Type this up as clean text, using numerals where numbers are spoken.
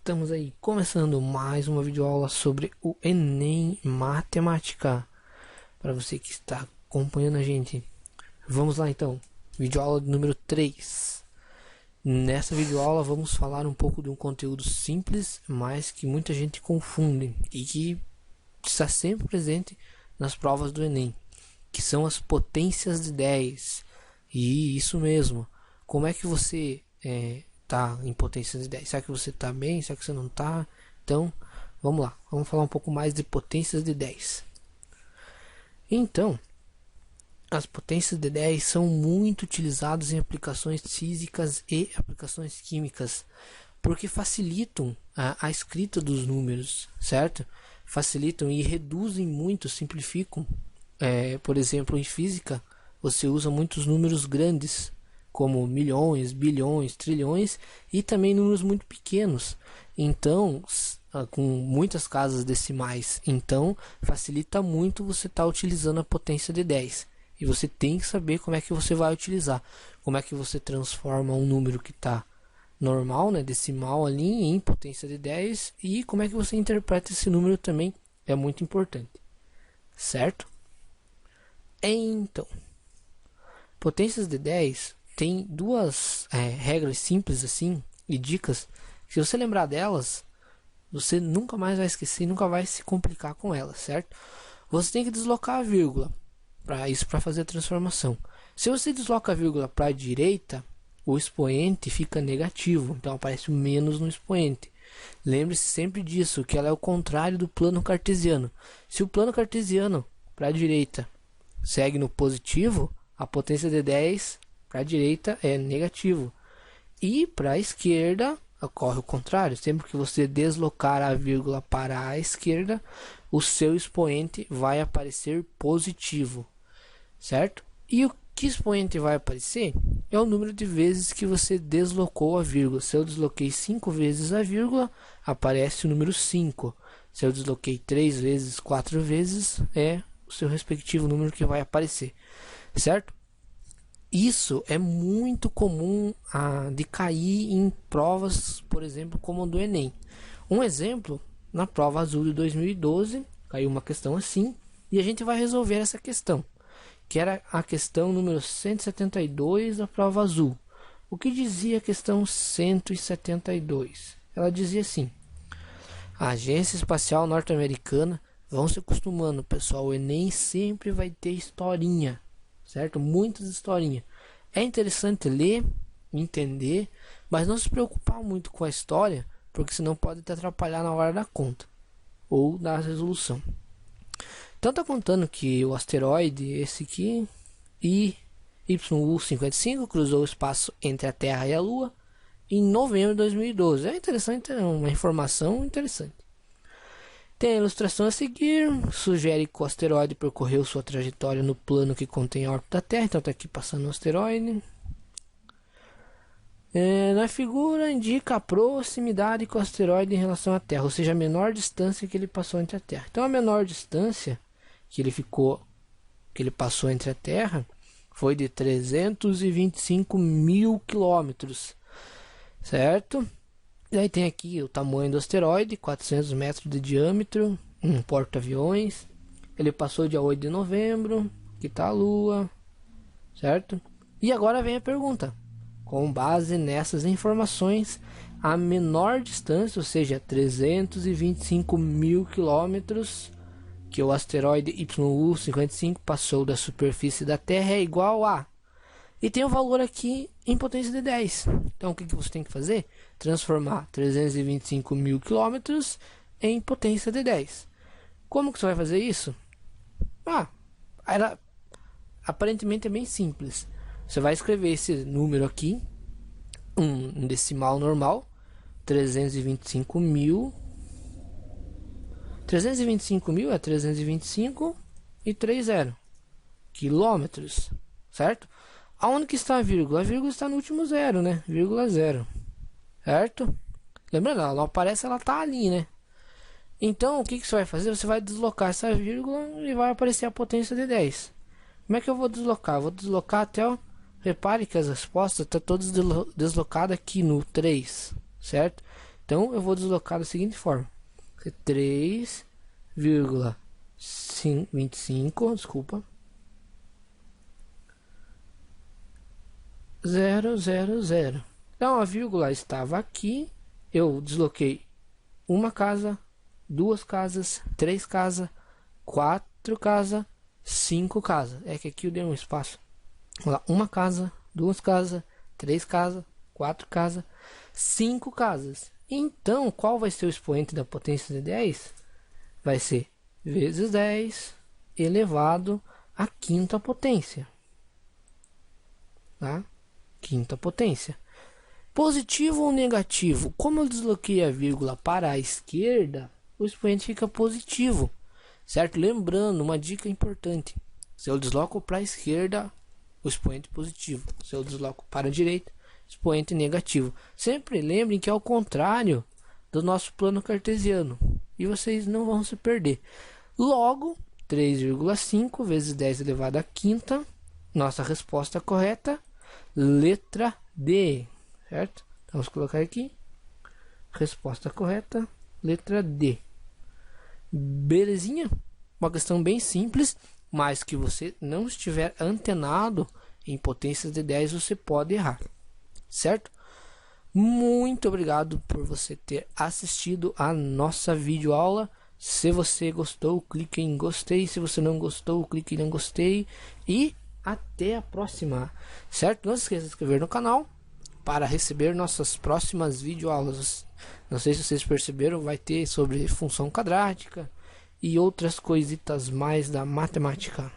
Estamos aí começando mais uma videoaula sobre o Enem Matemática. Para você que está acompanhando a gente, vamos lá então. Videoaula número 3. Nessa videoaula vamos falar um pouco de um conteúdo simples, mas que muita gente confunde e que está sempre presente nas provas do Enem, que são as potências de 10. E isso mesmo, como é que você tá em potência de 10? Será que você tá bem? Será que você não tá? Então, vamos lá. Vamos falar um pouco mais de potências de 10. Então, as potências de 10 são muito utilizadas em aplicações físicas e aplicações químicas, porque facilitam a escrita dos números, certo? Facilitam e reduzem muito, simplificam. Por exemplo, em física, você usa muitos números grandes, como milhões, bilhões, trilhões, e também números muito pequenos, então com muitas casas decimais. Então facilita muito você estar utilizando a potência de 10, e você tem que saber como é que você vai utilizar, como é que você transforma um número que está normal, né, decimal ali, em potência de 10, e como é que você interpreta esse número também é muito importante, certo? Então, potências de 10 tem duas regras simples assim e dicas que, se você lembrar delas, você nunca mais vai esquecer, nunca vai se complicar com elas, certo? Você tem que deslocar a vírgula para fazer a transformação. Se você desloca a vírgula para a direita, o expoente fica negativo, então aparece o menos no expoente. Lembre-se sempre disso, que ela é o contrário do plano cartesiano. Se o plano cartesiano para a direita segue no positivo, a potência de 10 para a direita é negativo, e para a esquerda ocorre o contrário. Sempre que você deslocar a vírgula para a esquerda, o seu expoente vai aparecer positivo, certo? E o que expoente vai aparecer é o número de vezes que você deslocou a vírgula. Se eu desloquei 5 vezes a vírgula, aparece o número 5. Se eu desloquei 3 vezes, 4 vezes, é o seu respectivo número que vai aparecer, certo? Isso é muito comum de cair em provas, por exemplo, como a do Enem. Um exemplo, na prova azul de 2012, caiu uma questão assim, e a gente vai resolver essa questão, que era a questão número 172 da prova azul. O que dizia a questão 172? Ela dizia assim: a Agência Espacial Norte-Americana, vão se acostumando, pessoal, o Enem sempre vai ter historinha, certo? Muitas historinhas. É interessante ler, entender, mas não se preocupar muito com a história, porque senão pode te atrapalhar na hora da conta ou da resolução. Então tá contando que o asteroide, esse aqui, YU-55, cruzou o espaço entre a Terra e a Lua em novembro de 2012. É interessante, é uma informação interessante. Tem a ilustração a seguir, sugere que o asteroide percorreu sua trajetória no plano que contém a órbita da Terra, então está aqui passando o asteroide. Na figura indica a proximidade com o asteroide em relação à Terra, ou seja, a menor distância que ele passou entre a Terra. Então a menor distância que ele passou entre a Terra foi de 325 mil quilômetros, certo? E aí tem aqui o tamanho do asteroide, 400 metros de diâmetro, um porta-aviões. Ele passou dia 8 de novembro, que está a Lua, certo? E agora vem a pergunta. Com base nessas informações, a menor distância, ou seja, 325 mil quilômetros, que o asteroide YU-55 passou da superfície da Terra é igual a... E tem o valor aqui em potência de 10. Então o que você tem que fazer? Transformar 325 mil quilômetros em potência de 10. Como que você vai fazer isso? Aparentemente é bem simples. Você vai escrever esse número aqui, um decimal normal, 325 mil. 325 mil é 325 e 30 quilômetros, certo? Aonde que está a vírgula? A vírgula está no último zero, né? Vírgula zero, certo? Lembrando, ela não aparece, ela está ali, né? Então, o que você vai fazer? Você vai deslocar essa vírgula e vai aparecer a potência de 10. Como é que eu vou deslocar? Eu vou deslocar até... Repare que as respostas estão todas deslocadas aqui no 3, certo? Então eu vou deslocar da seguinte forma: 3,25, desculpa, 000. Então a vírgula estava aqui, eu desloquei uma casa, duas casas, três casas, quatro casas, cinco casas. É que aqui eu dei um espaço. Vamos lá, uma casa, duas casas, três casas, quatro casas, cinco casas. Então, qual vai ser o expoente da potência de 10? Vai ser vezes 10 elevado à quinta potência. Tá? Quinta potência. Positivo ou negativo? Como eu desloquei a vírgula para a esquerda, o expoente fica positivo, certo? Lembrando, uma dica importante: se eu desloco para a esquerda, o expoente positivo. Se eu desloco para a direita, expoente negativo. Sempre lembrem que é o contrário do nosso plano cartesiano, e vocês não vão se perder. Logo, 3,5 vezes 10 elevado à quinta, nossa resposta correta, letra D. Certo? Então, vamos colocar aqui. Resposta correta, letra D. Belezinha? Uma questão bem simples, mas que você não estiver antenado em potências de 10, você pode errar. Certo? Muito obrigado por você ter assistido a nossa videoaula. Se você gostou, clique em gostei. Se você não gostou, clique em não gostei. E até a próxima. Certo? Não se esqueça de se inscrever no canal para receber nossas próximas videoaulas. Não sei se vocês perceberam, vai ter sobre função quadrática e outras coisitas mais da matemática.